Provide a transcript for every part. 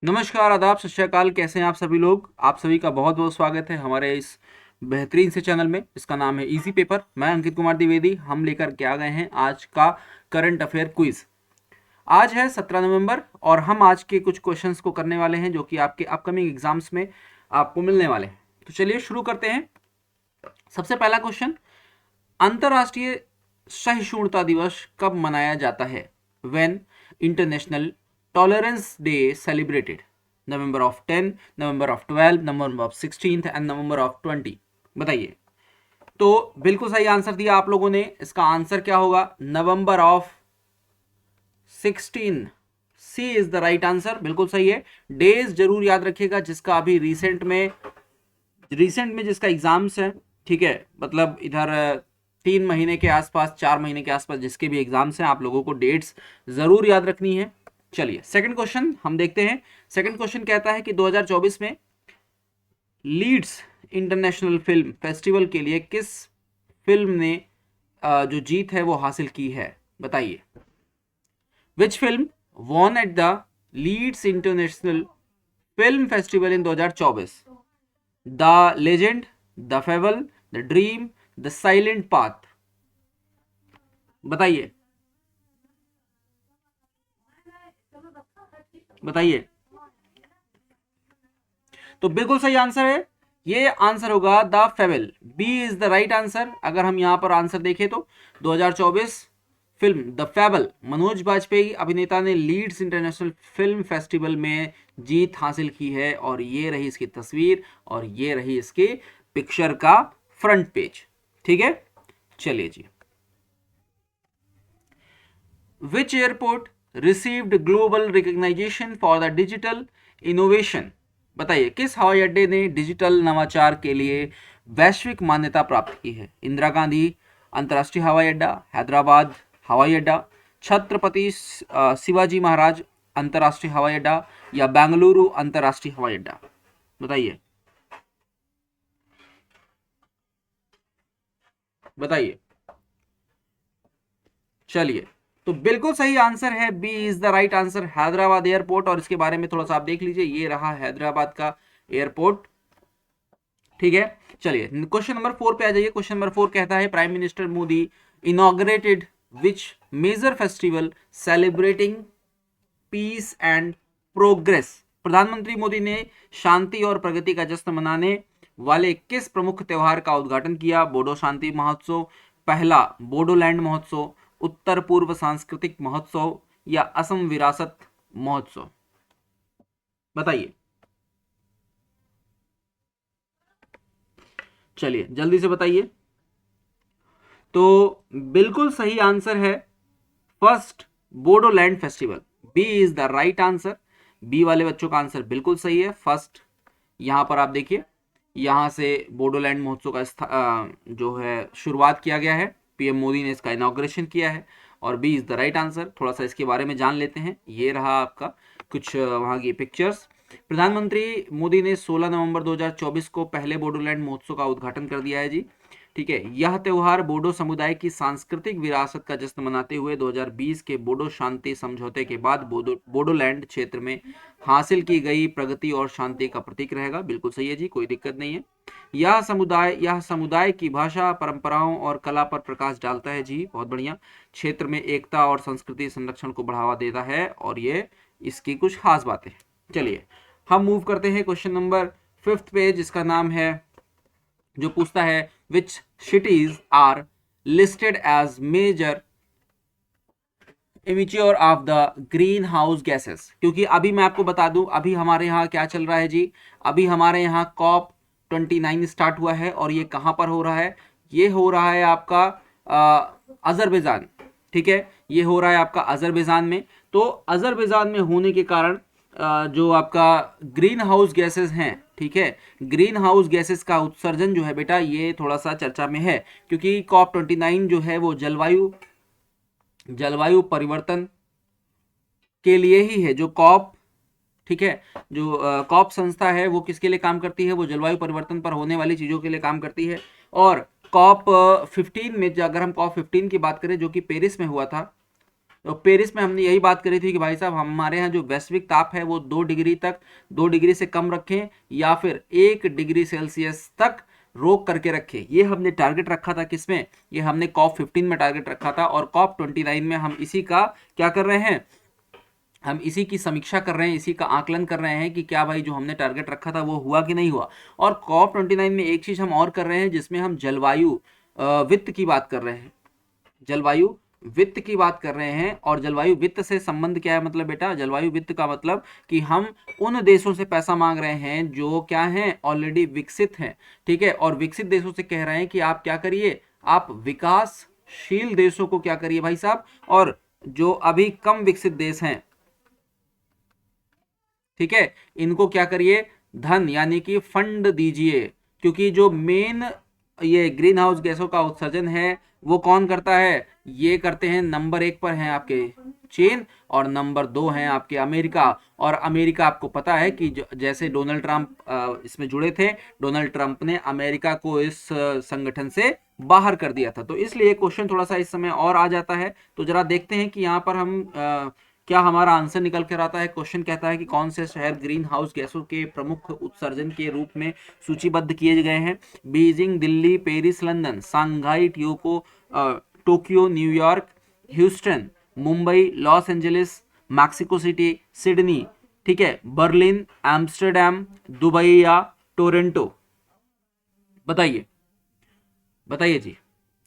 नमस्कार, आदाब, सत श्री अकाल। कैसे हैं आप सभी लोग? आप सभी का बहुत बहुत स्वागत है हमारे इस बेहतरीन से चैनल में। इसका नाम है इजी पेपर। मैं अंकित कुमार द्विवेदी। हम लेकर के आ गए हैं आज का करंट अफेयर क्विज। आज है 17 नवंबर और हम आज के कुछ क्वेश्चंस को करने वाले हैं जो कि आपके अपकमिंग एग्जाम्स में आपको मिलने वाले हैं। तो चलिए शुरू करते हैं। सबसे पहला क्वेश्चन, अंतर्राष्ट्रीय सहिष्णुता दिवस कब मनाया जाता है? When international tolerance day celebrated? November of 10, November of 12, November of 16 and November of 20? बताइए। तो बिल्कुल सही आंसर दिया आप लोगों ने। इसका आंसर क्या होगा? November of 16। C is the right answer. बिल्कुल सही है। डेज जरूर याद रखिएगा जिसका अभी रिसेंट में जिसका एग्जाम्स है, ठीक है, मतलब इधर 3 महीने के आसपास, 4 महीने के आसपास जिसके भी एग्जाम्स हैं, आप लोगों को डेट्स जरूर याद रखनी है। चलिए सेकंड क्वेश्चन हम देखते हैं। सेकंड क्वेश्चन कहता है कि 2024 में लीड्स इंटरनेशनल फिल्म फेस्टिवल के लिए किस फिल्म ने जो जीत है वो हासिल की है? बताइए। Which film won at the Leeds international film festival in 2024? The legend, the fable, the dream, the silent path? बताइए बताइए। तो बिल्कुल सही आंसर है। ये आंसर होगा the fable. B is the right answer. अगर हम यहां पर आंसर देखें तो 2024 film the fable, Manoj Bajpayee अभिनेता ने लीड्स इंटरनेशनल फिल्म फेस्टिवल में जीत हासिल की है और ये रही इसकी तस्वीर और ये रही इसकी पिक्चर का फ्रंट पेज। ठीक है, चलिए जी। Which airport received global recognition for the digital innovation? बताइए किस हवाई अड्डे ने डिजिटल नवाचार के लिए वैश्विक मान्यता प्राप्त की है? इंदिरा गांधी अंतर्राष्ट्रीय हवाई अड्डा, हैदराबाद हवाई अड्डा, छत्रपति शिवाजी महाराज अंतर्राष्ट्रीय हवाई अड्डा या बेंगलुरु अंतर्राष्ट्रीय हवाई अड्डा? बताइए बताइए। चलिए, तो बिल्कुल सही आंसर है, B is the right answer, Hyderabad airport. और इसके बारे में थोड़ा सा आप देख लीजिए, ये रहा हैदराबाद का एयरपोर्ट। ठीक है, चलिए क्वेश्चन नंबर 4 पे आ जाइए। क्वेश्चन नंबर 4 कहता है prime minister Modi inaugurated which major festival celebrating peace and progress? प्रधानमंत्री मोदी ने शांति और प्रगति का जश्न मनाने वाले किस प्रमुख त्योहार का उद्घाटन किया? बोडो शांति महोत्सव, पहला बोडोलैंड महोत्सव, उत्तर पूर्व सांस्कृतिक महोत्सव या असम विरासत महोत्सव? बताइए। चलिए जल्दी से बताइए। तो बिल्कुल सही आंसर है first Bodoland festival. B is the right answer. B वाले बच्चों का आंसर बिल्कुल सही है, फर्स्ट। यहां पर आप देखिए, यहां से बोडोलैंड महोत्सव का जो है शुरुआत किया गया है। पीएम मोदी ने इसका इनॉग्रेशन किया है और B is the right answer. थोड़ा सा इसके बारे में जान लेते हैं। ये रहा आपका कुछ वहां की पिक्चर्स। प्रधानमंत्री मोदी ने 16 नवंबर 2024 को पहले बोडोलैंड महोत्सव का उद्घाटन कर दिया है जी। ठीक है, यह त्योहार बोडो समुदाय की सांस्कृतिक विरासत का जश्न मनाते हुए 2020 के बोडो शांति समझौते के बाद बोडोलैंड क्षेत्र में हासिल की गई प्रगति और शांति का प्रतीक रहेगा। बिल्कुल सही है जी, कोई दिक्कत नहीं है। यह समुदाय की भाषा, परंपराओं और कला पर प्रकाश डालता है जी। बहुत बढ़िया। क्षेत्र में एकता और संस्कृति संरक्षण को बढ़ावा देता है और ये इसकी कुछ खास बातें हैं। चलिए हम मूव करते हैं क्वेश्चन नंबर 5 पे, जिसका नाम है, जो पूछता है which cities are listed as major emitters of the greenhouse gases? क्योंकि अभी मैं आपको बता दूं, अभी हमारे यहाँ क्या चल रहा है जी। अभी हमारे यहाँ कॉप 29 स्टार्ट हुआ है और ये कहाँ पर हो रहा है? ये हो रहा है आपका अजरबैजान। ठीक है, ये हो रहा है आपका अजरबैजान में। तो अजरबैजान में होने के कारण जो आपका ग्रीन हाउस गैसेस हैं, ठीक है, ग्रीन हाउस गैसेस का उत्सर्जन जो है बेटा, ये थोड़ा सा चर्चा में है। क्योंकि कॉप 29 जो है वो जलवायु परिवर्तन के लिए ही है। जो कॉप, ठीक है, जो कॉप संस्था है वो किसके लिए काम करती है? वो जलवायु परिवर्तन पर होने वाली चीजों के लिए काम करती है। और कॉप 15 में, अगर हम कॉप 15 की बात करें जो कि पेरिस में हुआ था, तो पेरिस में हमने यही बात करी थी कि भाई साहब हमारे यहाँ जो वैश्विक ताप है वो 2 डिग्री तक, 2 डिग्री से कम रखें या फिर 1 डिग्री सेल्सियस तक रोक करके रखें। ये हमने टारगेट रखा था किसमें, ये हमने COP15 में टारगेट रखा था, और COP29 में हम इसी का क्या कर रहे हैं, हम इसी की समीक्षा कर रहे हैं, इसी का आकलन कर रहे हैं कि क्या भाई जो हमने टारगेट रखा था वो हुआ कि नहीं हुआ। और COP29 में एक चीज हम और कर रहे हैं जिसमें हम जलवायु वित्त की बात कर रहे हैं, जलवायु वित्त की बात कर रहे हैं। और जलवायु वित्त से संबंध क्या है, मतलब बेटा जलवायु वित्त का मतलब कि हम उन देशों से पैसा मांग रहे हैं जो क्या हैं, ऑलरेडी विकसित हैं, ठीक है। और विकसित देशों से कह रहे हैं कि आप क्या करिए, आप विकासशील देशों को क्या करिए भाई साहब, और जो अभी कम विकसित देश हैं, ठीक है, इनको क्या करिए, धन यानी कि फंड दीजिए। क्योंकि जो मेन ये ग्रीन हाउस गैसों का उत्सर्जन है वो कौन करता है, ये करते हैं, नंबर 1 पर हैं आपके चीन और नंबर 2 हैं आपके अमेरिका। और अमेरिका आपको पता है कि जैसे डोनाल्ड ट्रंप इसमें जुड़े थे, डोनाल्ड ट्रंप ने अमेरिका को इस संगठन से बाहर कर दिया था। तो इसलिए क्वेश्चन थोड़ा सा इस समय और आ जाता है। तो जरा देखते हैं कि यहाँ पर हम क्या हमारा आंसर निकल कर आता है। क्वेश्चन कहता है कि कौन से शहर ग्रीन हाउस गैसों के प्रमुख उत्सर्जन के रूप में सूचीबद्ध किए गए हैं। Beijing, Delhi, Paris, London, Shanghai, Tokyo, New York, Houston, Mumbai, Los Angeles, Mexico city, Sydney, ठीक है, बर्लिन, एम्स्टर्डम, दुबई या टोरंटो। बताइए बताइए जी।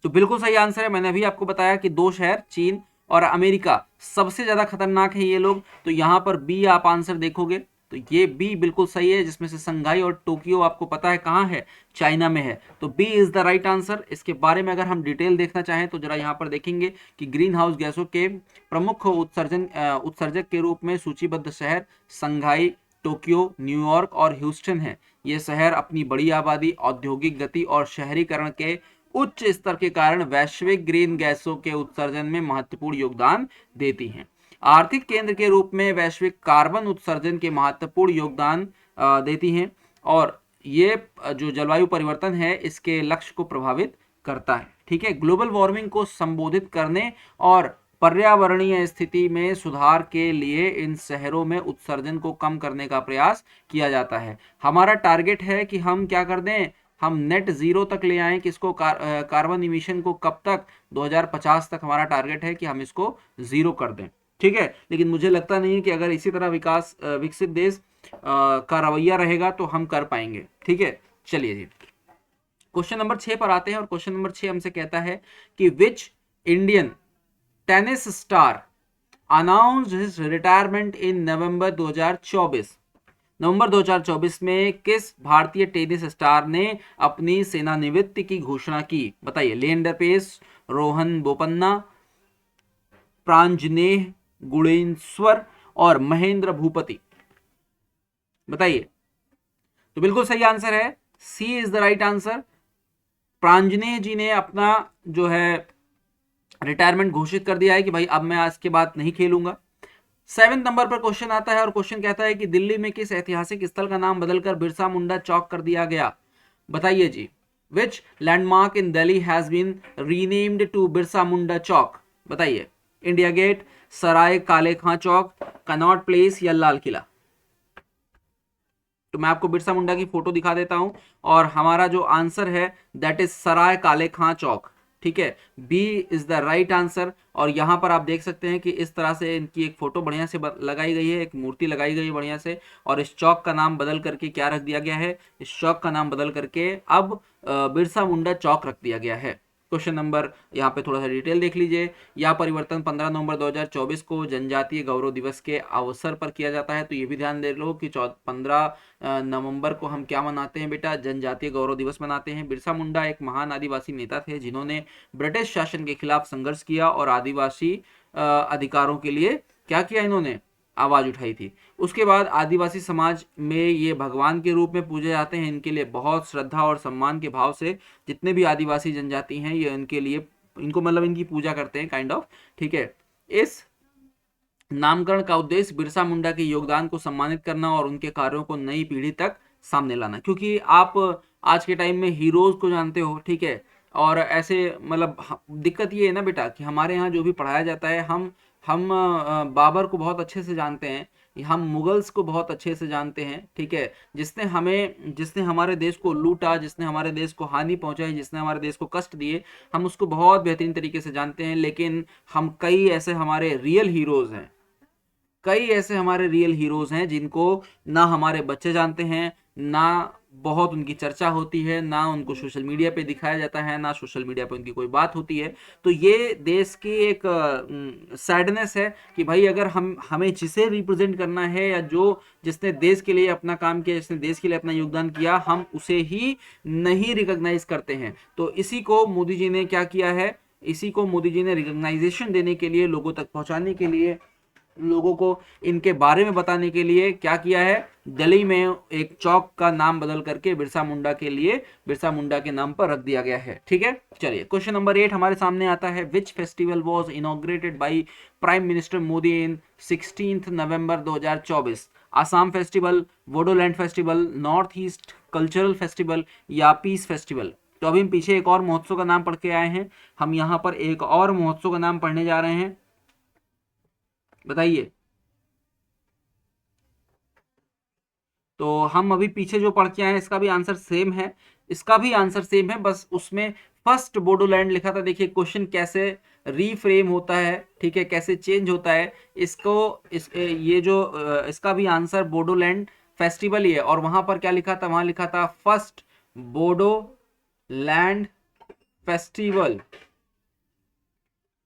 तो बिल्कुल सही आंसर है, मैंने अभी आपको बताया कि 2 शहर चीन और अमेरिका सबसे ज्यादा खतरनाक है ये लोग। तो यहां पर बी आप आंसर देखोगे तो ये बी बिल्कुल सही है, जिसमें से संघाई और टोक्यो आपको पता है कहां है, चाइना में है। तो B is the right answer. इसके बारे में अगर हम डिटेल देखना चाहें तो जरा यहां पर देखेंगे कि ग्रीन हाउस गैसों के प्रमुख उत्सर्जक के रूप में सूचीबद्ध शहर संघाई, टोक्यो, न्यूयॉर्क और ह्यूस्टन है। ये शहर अपनी बड़ी आबादी, औद्योगिक गति और शहरीकरण के उच्च स्तर के कारण वैश्विक ग्रीन गैसों के उत्सर्जन में महत्वपूर्ण योगदान देती हैं। आर्थिक केंद्र के रूप में वैश्विक कार्बन उत्सर्जन के महत्वपूर्ण योगदान देती हैं, और ये जो जलवायु परिवर्तन है इसके लक्ष्य को प्रभावित करता है, ठीक है। ग्लोबल वार्मिंग को संबोधित करने और पर्यावरणीय स्थिति में सुधार के लिए इन शहरों में उत्सर्जन को कम करने का प्रयास किया जाता है। हमारा टारगेट है कि हम क्या कर दें, हम नेट जीरो तक ले आएं। किसको, कार्बन इमिशन को कब तक, 2050 तक हमारा टारगेट है कि हम इसको जीरो कर दें, ठीक है। लेकिन मुझे लगता नहीं है कि अगर इसी तरह विकसित देश का रवैया रहेगा तो हम कर पाएंगे, ठीक है। चलिए जी, क्वेश्चन नंबर 6 पर आते हैं। और क्वेश्चन नंबर 6 हमसे कहता है कि which Indian tennis star announced his retirement in November 2024। नवंबर 2024 में किस भारतीय टेनिस स्टार ने अपनी सेवानिवृत्ति की घोषणा की। बताइए, लिएंडर पेस, रोहन बोपन्ना, प्रांजनेय गुणेश्वर और महेंद्र भूपति। बताइए। तो बिल्कुल सही आंसर है, C is the right answer. प्रांजनेय जी ने अपना जो है रिटायरमेंट घोषित कर दिया है कि भाई अब मैं आज के बाद नहीं खेलूंगा। 7 नंबर पर क्वेश्चन आता है और क्वेश्चन कहता है कि दिल्ली में किस ऐतिहासिक स्थल का नाम बदलकर बिरसा मुंडा चौक कर दिया गया। बताइए जी, which landmark in Delhi has been renamed to Birsa Munda Chowk. बताइए, इंडिया गेट, सराय काले खां चौक, कनॉट प्लेस या लाल किला। तो मैं आपको बिरसा मुंडा की फोटो दिखा देता हूं और हमारा जो आंसर है दैट इज सराय काले खां चौक, ठीक है। B is the right answer. और यहां पर आप देख सकते हैं कि इस तरह से इनकी एक फोटो बढ़िया से लगाई गई है, एक मूर्ति लगाई गई है बढ़िया से। और इस चौक का नाम बदल करके क्या रख दिया गया है, इस चौक का नाम बदल करके अब बिरसा मुंडा चौक रख दिया गया है। क्वेश्चन नंबर यहाँ पे थोड़ा सा डिटेल देख लीजिए। यह परिवर्तन 15 नवंबर 2024 को जनजातीय गौरव दिवस के अवसर पर किया जाता है। तो ये भी ध्यान दे लो कि 15 नवंबर को हम क्या मनाते हैं बेटा, जनजातीय गौरव दिवस मनाते हैं। बिरसा मुंडा एक महान आदिवासी नेता थे जिन्होंने ब्रिटिश शासन के खिलाफ संघर्ष किया और आदिवासी अधिकारों के लिए क्या किया, इन्होंने आवाज उठाई थी। उसके बाद आदिवासी समाज में ये भगवान के रूप में पूजे जाते हैं। इनके लिए बहुत श्रद्धा और सम्मान के भाव से जितने भी आदिवासी जनजाति हैं ये इनके लिए, इनको मतलब इनकी पूजा करते हैं काइंड ऑफ, ठीक है। इस नामकरण का उद्देश्य बिरसा मुंडा के योगदान को सम्मानित करना और उनके कार्यों को नई पीढ़ी तक सामने लाना। क्योंकि आप आज के टाइम में हीरोज को जानते हो, ठीक है। और ऐसे मतलब दिक्कत ये है ना बेटा कि हमारे यहाँ जो भी पढ़ाया जाता है हम हम बाबर को बहुत अच्छे से जानते हैं, हम मुगल्स को बहुत अच्छे से जानते हैं, ठीक है। जिसने हमारे देश को लूटा, जिसने हमारे देश को हानि पहुंचाई, जिसने हमारे देश को कष्ट दिए, हम उसको बहुत बेहतरीन तरीके से जानते हैं। लेकिन हम कई ऐसे हमारे रियल हीरोज हैं, कई ऐसे हमारे रियल हीरोज हैं जिनको ना हमारे बच्चे जानते हैं, ना बहुत उनकी चर्चा होती है, ना उनको सोशल मीडिया पे दिखाया जाता है, ना सोशल मीडिया पे उनकी कोई बात होती है। तो ये देश की एक सैडनेस है कि भाई अगर हमें जिसे रिप्रेजेंट करना है, या जो जिसने देश के लिए अपना काम किया, जिसने देश के लिए अपना योगदान किया, हम उसे ही नहीं रिकॉग्नाइज करते हैं। तो इसी को मोदी जी ने क्या किया है, इसी को मोदी जी ने रिकॉग्नाइजेशन देने के लिए, लोगों तक पहुंचाने के लिए, लोगों को इनके बारे में बताने के लिए क्या किया है, दिल्ली में एक चौक का नाम बदल करके बिरसा मुंडा के लिए बिरसा मुंडा के नाम पर रख दिया गया है। ठीक है, चलिए क्वेश्चन नंबर 8 हमारे सामने आता है। Which festival was inaugurated by prime minister Modi in 16 November 2024? Assam festival, Bodoland festival, north east cultural festival या पीस फेस्टिवल? तो अभी हम पीछे एक और महोत्सव का नाम पढ़ के आए हैं, हम यहाँ पर एक और महोत्सव का नाम पढ़ने जा रहे हैं, बताइए। तो हम अभी पीछे जो पढ़ के आए हैं इसका भी आंसर सेम है, इसका भी आंसर सेम है, बस उसमें फर्स्ट बोडोलैंड लिखा था। देखिए क्वेश्चन कैसे रीफ्रेम होता है, ठीक है, कैसे चेंज होता है। ये जो इसका भी आंसर बोडोलैंड फेस्टिवल ही है, और वहां पर क्या लिखा था, वहां लिखा था फर्स्ट बोडो लैंड फेस्टिवल।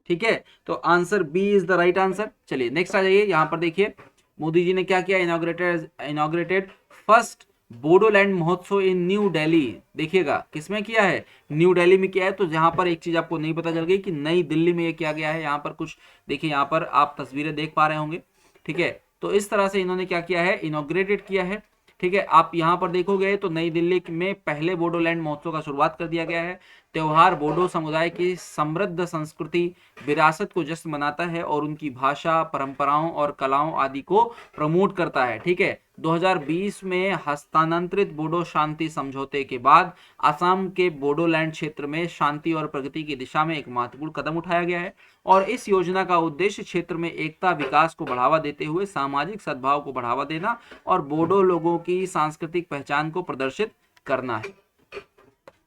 ठीक है, तो answer B is the right answer. चलिए नेक्स्ट आ जाइए, यहां पर देखिए मोदी जी ने क्या किया, इनॉग्रेटेड फर्स्ट बोडोलैंड महोत्सव इन न्यू दिल्ली। देखिएगा किसमें किया है, न्यू दिल्ली में किया है। तो जहां पर एक चीज आपको नहीं पता चल गई कि नई दिल्ली में ये किया गया है, यहाँ पर कुछ देखिए, यहाँ पर आप तस्वीरें देख पा रहे होंगे, ठीक है। तो इस तरह से इन्होंने क्या किया है, इनॉग्रेटेड किया है, ठीक है। आप यहाँ पर देखोगे तो नई दिल्ली में पहले बोडोलैंड महोत्सव का शुरुआत कर दिया गया है। त्योहार बोडो समुदाय की समृद्ध संस्कृति विरासत को जश्न मनाता है और उनकी भाषा, परंपराओं और कलाओं आदि को प्रमोट करता है, ठीक है। 2020 में हस्तांतरित बोडो शांति समझौते के बाद असम के बोडोलैंड क्षेत्र में शांति और प्रगति की दिशा में एक महत्वपूर्ण कदम उठाया गया है, और इस योजना का उद्देश्य क्षेत्र में एकता, विकास को बढ़ावा देते हुए सामाजिक सद्भाव को बढ़ावा देना और बोडो लोगों की सांस्कृतिक पहचान को प्रदर्शित करना है।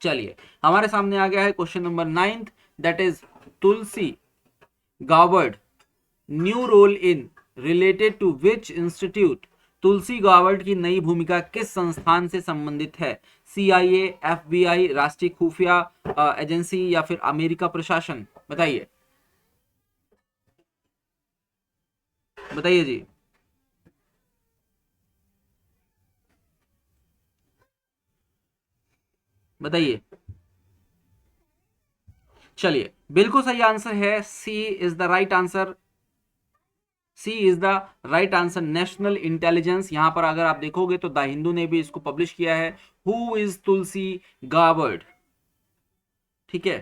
चलिए हमारे सामने आ गया है question number 9, that is Tulsi Gabbard new role in related to which institute? Tulsi Gabbard की नई भूमिका किस संस्थान से संबंधित है? CIA, FBI, राष्ट्रीय खुफिया एजेंसी या फिर अमेरिका प्रशासन? बताइए, बताइए जी। बताइए। चलिए बिल्कुल सही आंसर है, C is the right answer. C is the right answer, national intelligence. यहां पर अगर आप देखोगे तो द हिंदू ने भी इसको पब्लिश किया है। Who is Tulsi Gabbard? ठीक है,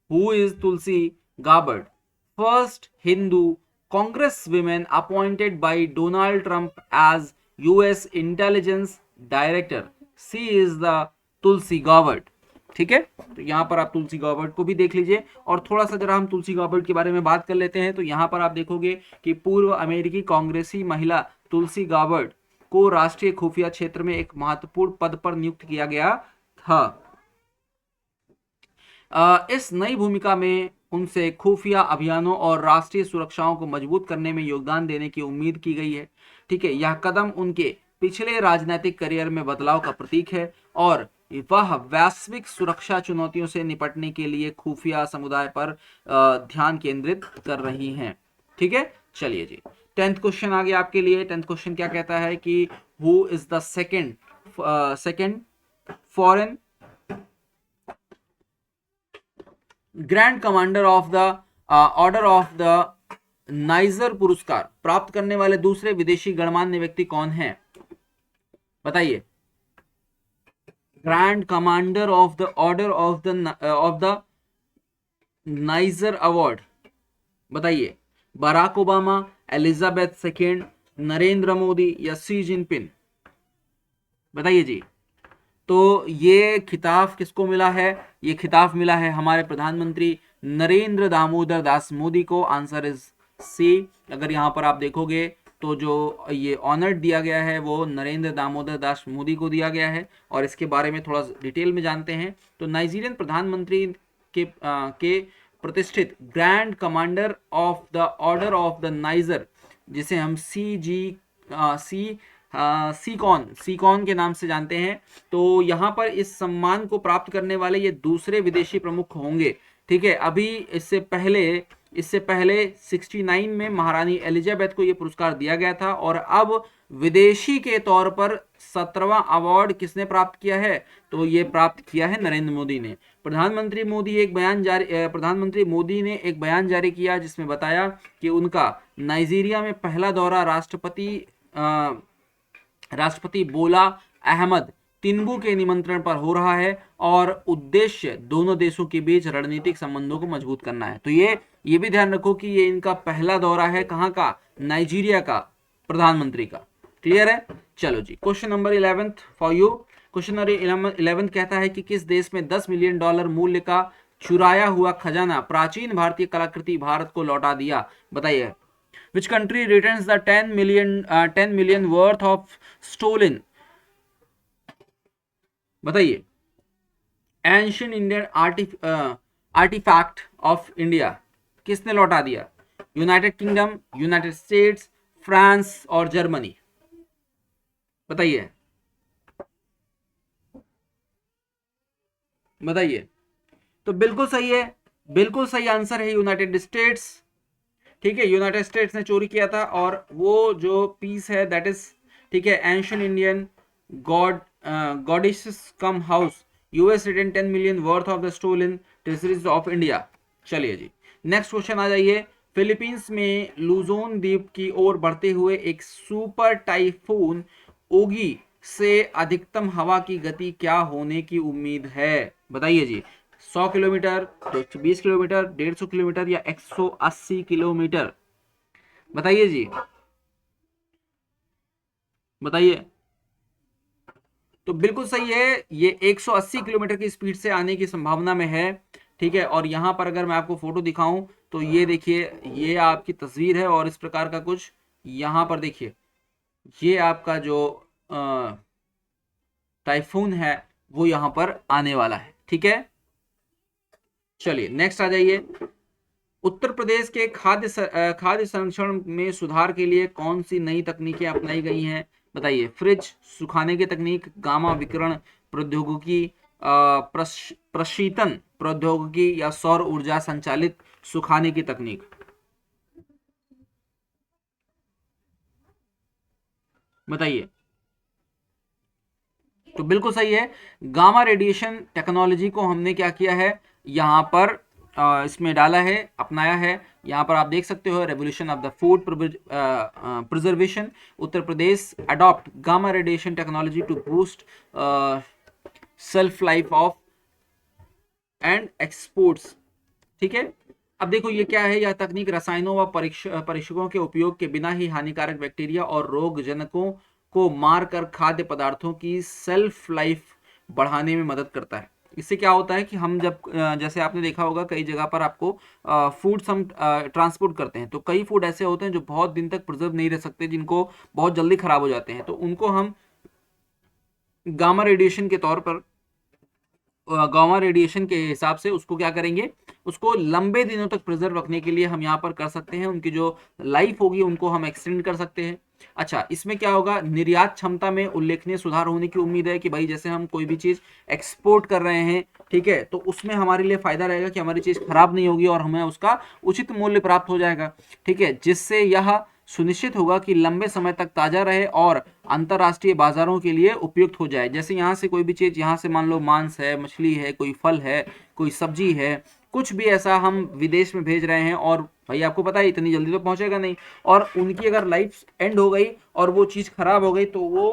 who is Tulsi Gabbard? First Hindu Congress women appointed by Donald Trump as US intelligence director. C is the Tulsi Gabbard. ठीक है, तो यहां पर आप तुलसी गावर्ड को भी देख लीजिए। और थोड़ा सा जरा हम तुलसी गावर्ड के बारे में बात कर लेते हैं, तो यहां पर आप देखोगे कि पूर्व अमेरिकी कांग्रेसी महिला तुलसी गावर्ड को राष्ट्रीय खुफिया क्षेत्र में एक महत्वपूर्ण पद पर नियुक्त किया गया था। इस नई भूमिका में उनसे खुफिया अभियानों और राष्ट्रीय सुरक्षाओं को मजबूत करने में योगदान देने की उम्मीद की गई है। ठीक है, यह कदम उनके पिछले राजनीतिक करियर में बदलाव का प्रतीक है, और वह वैश्विक सुरक्षा चुनौतियों से निपटने के लिए खुफिया समुदाय पर ध्यान केंद्रित कर रही हैं। ठीक है, चलिए जी 10th क्वेश्चन आ गया आपके लिए। 10th क्वेश्चन क्या कहता है कि who is the second foreign grand commander of the order of the niger पुरस्कार प्राप्त करने वाले दूसरे विदेशी गणमान्य व्यक्ति कौन है? बताइए। Grand commander of the order of the Niger award, बताइए। Barack Obama, Elizabeth second, Narendra Modi या सी जिनपिंग? बताइए जी। तो ये खिताब किसको मिला है? ये खिताब मिला है हमारे प्रधानमंत्री नरेंद्र दामोदर दास मोदी को। Answer is C. अगर यहाँ पर आप देखोगे तो जो ये ऑनर दिया गया है वो नरेंद्र दामोदर दास मोदी को दिया गया है। और इसके बारे में थोड़ा डिटेल में जानते हैं तो नाइजीरियन प्रधानमंत्री के प्रतिष्ठित grand commander of the order of the niger, जिसे हम सीकॉन के नाम से जानते हैं, तो यहाँ पर इस सम्मान को प्राप्त करने वाले ये दूसरे विदेशी प्रमुख होंगे। ठीक है, अभी इससे पहले 69 में महारानी एलिजाबेथ को ये पुरस्कार दिया गया था और अब विदेशी के तौर पर 17वां अवार्ड किसने प्राप्त किया है, तो ये प्राप्त किया है नरेंद्र मोदी ने। प्रधानमंत्री मोदी ने एक बयान जारी किया जिसमें बताया कि उनका नाइजीरिया में पहला दौरा राष्ट्रपति बोला अहमद तिनुबू के निमंत्रण पर हो रहा है और उद्देश्य दोनों देशों के बीच रणनीतिक संबंधों को मजबूत करना है। तो ये भी ध्यान रखो कि ये इनका पहला दौरा है, कहां का, नाइजीरिया का प्रधानमंत्री का। क्लियर है? चलो जी, question number 11 for you. Question number 11 कहता है कि किस देश में $10 मिलियन मूल्य का चुराया हुआ खजाना प्राचीन भारतीय कलाकृति भारत को लौटा दिया? बताइए। Which country returns the 10 million worth of stolen, बताइए, ancient Indian artifact of India किसने लौटा दिया? United Kingdom, United States, France और जर्मनी? बताइए बताइए। तो बिल्कुल सही है, बिल्कुल सही आंसर है यूनाइटेड स्टेट्स। ठीक है, यूनाइटेड स्टेट्स ने चोरी किया था और वो जो पीस है दैट इज, ठीक है, ancient Indian goddesses come house, US return 10 million worth of the stolen treasuries of India. चलिए जी, नेक्स्ट क्वेश्चन आ जाइए। फिलीपींस में लुजोन द्वीप की ओर बढ़ते हुए एक सुपर टाइफून ओगी से अधिकतम हवा की गति क्या होने की उम्मीद है? बताइए जी। 100 किलोमीटर, 120 किलोमीटर, 150 किलोमीटर या 180 किलोमीटर? बताइए जी, बताइए। तो बिल्कुल सही है, ये 180 किलोमीटर की स्पीड से आने की संभावना में है। ठीक है, और यहां पर अगर मैं आपको फोटो दिखाऊं तो ये देखिए, ये आपकी तस्वीर है और इस प्रकार का कुछ यहां पर देखिए, ये आपका जो टाइफून है वो यहां पर आने वाला है। ठीक है, चलिए नेक्स्ट आ जाइए। उत्तर प्रदेश के खाद्य संरक्षण में सुधार के लिए कौन सी नई तकनीकें अपनाई गई हैं? बताइए। फ्रिज सुखाने की तकनीक, गामा विकिरण प्रौद्योगिकी, प्रशीतन प्रौद्योगिकी या सौर ऊर्जा संचालित सुखाने की तकनीक? बताइए। तो बिल्कुल सही है, गामा रेडिएशन टेक्नोलॉजी को हमने क्या किया है, यहाँ पर इसमें डाला है, अपनाया है। यहाँ पर आप देख सकते हो, revolution of the food preservation, Uttar Pradesh adopt gamma radiation technology to boost shelf life of and exports. ठीक है, अब देखो ये क्या है, यह तकनीक रसायनों व परीक्षकों के उपयोग के बिना ही हानिकारक बैक्टीरिया और रोग जनकों को मारकर खाद्य पदार्थों की सेल्फ लाइफ बढ़ाने में मदद करता है। इससे क्या होता है कि हम जब जैसे आपने देखा होगा कई जगह पर आपको फूड्स हम ट्रांसपोर्ट करते हैं तो कई फूड ऐसे होते हैं जो बहुत दिन तक प्रिजर्व नहीं रह सकते, जिनको बहुत जल्दी खराब हो जाते हैं, तो उनको हम गामा रेडिएशन के तौर पर, गामा रेडिएशन के हिसाब से उसको क्या करेंगे, उसको लंबे दिनों तक प्रिजर्व रखने के लिए हम यहाँ पर कर सकते हैं, उनकी जो लाइफ होगी उनको हम एक्सटेंड कर सकते हैं। अच्छा, इसमें क्या होगा, निर्यात क्षमता में उल्लेखनीय सुधार होने की उम्मीद है कि भाई जैसे हम कोई भी चीज एक्सपोर्ट कर रहे हैं, ठीक है, तो उसमें हमारे लिए फायदा रहेगा कि हमारी चीज खराब नहीं होगी और हमें उसका उचित मूल्य प्राप्त हो जाएगा। ठीक है, जिससे यह सुनिश्चित होगा कि लंबे समय तक ताजा रहे और अंतरराष्ट्रीय बाजारों के लिए उपयुक्त हो जाए। जैसे यहाँ से कोई भी चीज, यहाँ से मान लो मांस है, मछली है, कोई फल है, कोई सब्जी है, कुछ भी ऐसा हम विदेश में भेज रहे हैं और भाई आपको पता है इतनी जल्दी तो पहुंचेगा नहीं, और उनकी अगर लाइफ एंड हो गई और वो चीज खराब हो गई तो वो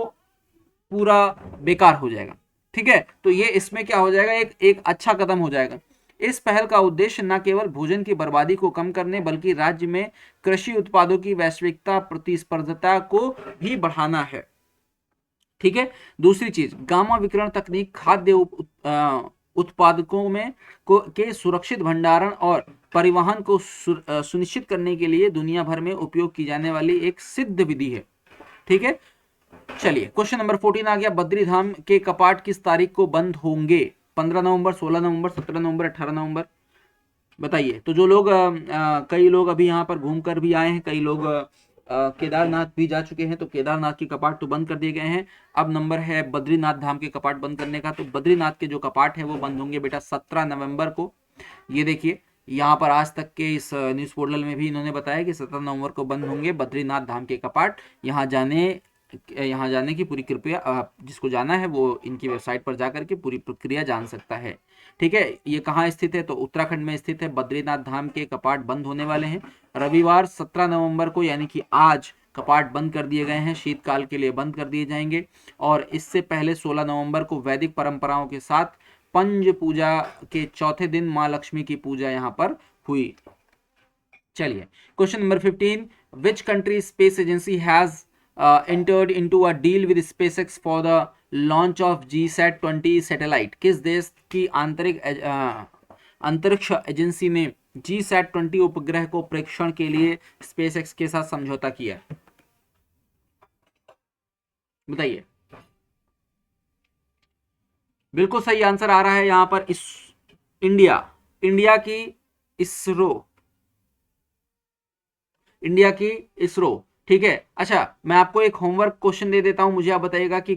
पूरा बेकार हो जाएगा। ठीक है, तो ये इसमें क्या हो जाएगा, एक अच्छा कदम हो जाएगा। इस पहल का उद्देश्य न केवल भोजन की बर्बादी को कम करने बल्कि राज्य में कृषि उत्पादों की वैश्विकता प्रतिस्पर्धता को भी बढ़ाना है। ठीक है, दूसरी चीज, गामा विकिरण तकनीक उत्पादकों में के सुरक्षित भंडारण और परिवहन को सुनिश्चित करने के लिए दुनिया भर में उपयोग की जाने वाली एक सिद्ध विधि है। ठीक है, चलिए क्वेश्चन नंबर 14 आ गया। बद्री धाम के कपाट किस तारीख को बंद होंगे? 15 नवंबर, 16 नवंबर, 17 नवंबर, 18 नवंबर, बताइए। तो जो लोग कई लोग अभी यहाँ पर घूम कर भी आए हैं, कई लोग केदारनाथ भी जा चुके हैं, तो केदारनाथ के कपाट तो बंद कर दिए गए हैं। अब नंबर है बद्रीनाथ धाम के कपाट बंद करने का। तो बद्रीनाथ के जो कपाट है वो बंद होंगे बेटा 17 नवंबर को। ये देखिए यहाँ पर आज तक के इस न्यूज पोर्टल में भी इन्होंने बताया कि 17 नवंबर को बंद होंगे बद्रीनाथ धाम के कपाट। यहाँ जाने की पूरी कृपया, जिसको जाना है वो इनकी वेबसाइट पर जाकर के पूरी प्रक्रिया जान सकता है। ठीक है, ये कहाँ स्थित है? तो उत्तराखंड में स्थित है। बद्रीनाथ धाम के कपाट बंद होने वाले हैं रविवार 17 नवंबर को, यानी कि आज कपाट बंद कर दिए गए हैं, शीतकाल के लिए बंद कर दिए जाएंगे। और इससे पहले 16 नवंबर को वैदिक परंपराओं के साथ पंज पूजा के चौथे दिन माँ लक्ष्मी की पूजा यहाँ पर हुई। चलिए question number 15, which country space agency has entered into a deal with SpaceX for the launch of GSAT-20 satellite? किस देश की अंतरिक्ष एजेंसी ने GSAT-20 उपग्रह को प्रेक्षण के लिए SpaceX के साथ समझौता किया? बताइए। बिल्कुल सही आंसर आ रहा है यहां पर इंडिया की इसरो। ठीक है, अच्छा मैं आपको एक होमवर्क क्वेश्चन दे देता हूं, मुझे आप बताइएगा कि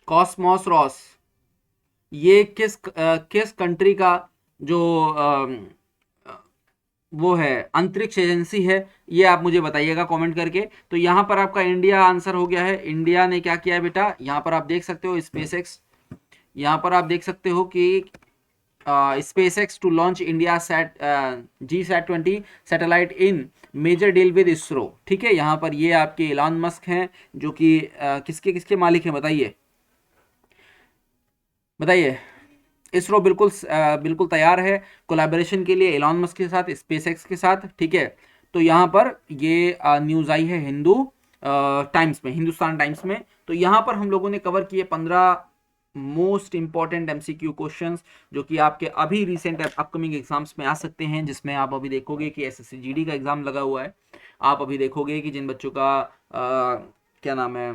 कॉस्मोस रॉस ये किस कंट्री का जो वो है अंतरिक्ष एजेंसी है, ये आप मुझे बताइएगा कमेंट करके। तो यहाँ पर आपका इंडिया आंसर हो गया है। इंडिया ने क्या किया है बेटा, यहाँ पर आप देख सकते हो SpaceX, यहाँ पर आप देख सकते हो कि SpaceX to launch India GSAT-20 satellite in major deal with ISRO. ठीक है, यहाँ पर ये आपके एलन मस्क हैं जो कि किसके मालिक हैं बताइए। इसरो बिल्कुल तैयार है कोलैबोरेशन के लिए एलन मस्क के साथ, SpaceX के साथ। ठीक है, तो यहाँ पर ये न्यूज़ आई है हिंदुस्तान टाइम्स में। तो यहाँ पर हम लोगों ने कवर किए 15 मोस्ट इंपॉर्टेंट MCQ क्वेश्चंस जो कि आपके अभी रिसेंट अपकमिंग एग्जाम्स में आ सकते हैं, जिसमें आप अभी देखोगे कि SSC GD का एग्जाम लगा हुआ है। आप अभी देखोगे कि जिन बच्चों का क्या नाम है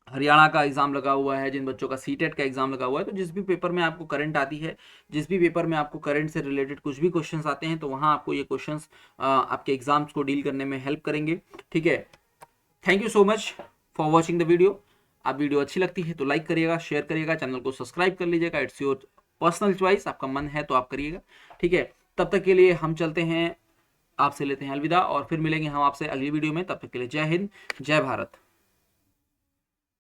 हरियाणा का एग्जाम लगा हुआ है, जिन बच्चों का CTET का एग्जाम लगा हुआ है, तो जिस भी पेपर में आपको करंट आती है, जिस भी पेपर में आपको करंट से रिलेटेड कुछ भी क्वेश्चंस आते हैं, तो वहाँ आपको ये क्वेश्चंस आपके एग्जाम्स को डील करने में हेल्प करेंगे। ठीक है, thank you so much for watching the video. आप वीडियो अच्छी लगती है तो लाइक करिएगा, शेयर करिएगा, चैनल को सब्सक्राइब कर लीजिएगा। इट्स योर पर्सनल चॉइस, आपका मन है तो आप करिएगा। ठीक है, तब तक के लिए हम चलते हैं, आपसे लेते हैं अलविदा और फिर मिलेंगे हम आपसे अगली वीडियो में। तब तक के लिए जय हिंद, जय भारत।